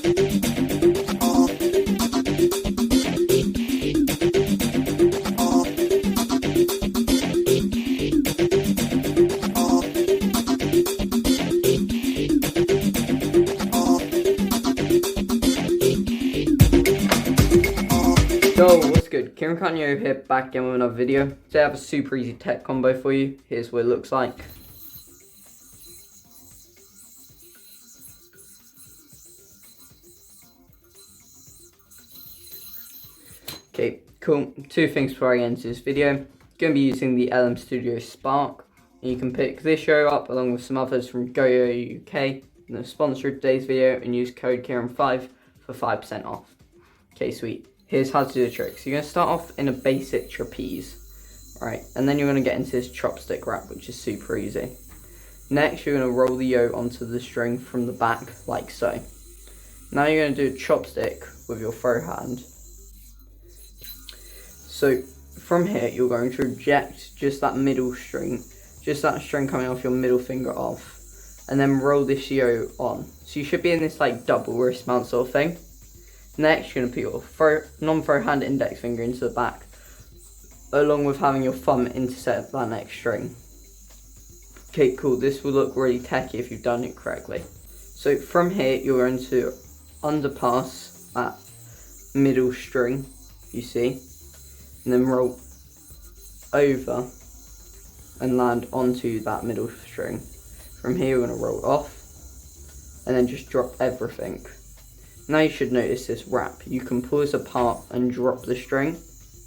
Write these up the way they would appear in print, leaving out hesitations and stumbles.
Yo, what's good? Yo here, back again with another video. Today I have a super easy tech combo for you. Here's what it looks like. Okay, cool. Two things before I get into this video. I'm going to be using the LM Studio Spark. And you can pick this yoyo up along with some others from yoyo UK. And the sponsor of today's video, and use code Kieran5 for 5% off. Okay, sweet. Here's how to do the trick. So you're going to start off in a basic trapeze, right? And then you're going to get into this chopstick wrap, which is super easy. Next, you're going to roll the yo onto the string from the back, like so. Now you're going to do a chopstick with your throw hand. So from here, you're going to eject just that middle string, just that string coming off your middle finger off, and then roll this yo on. So you should be in this like double wrist mount sort of thing. Next, you're going to put your non-throw hand index finger into the back, along with having your thumb intercept that next string. Okay, cool. This will look really techy if you've done it correctly. So from here, you're going to underpass that middle string, you see, and then roll over and land onto that middle string. From here, you're going to roll off, and then just drop everything. Now you should notice this wrap. You can pull this apart and drop the string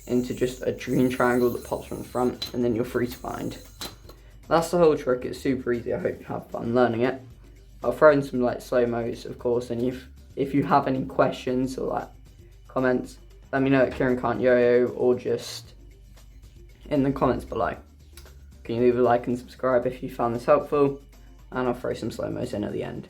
into just a green triangle that pops from the front, and then you're free to find. That's the whole trick. It's super easy. I hope you have fun learning it. I'll throw in some like slow-mos, of course, and if you have any questions or like comments, let me know at Kieran Can't Yo-Yo or just in the comments below. Can you leave a like and subscribe if you found this helpful? And I'll throw some slow-mos in at the end.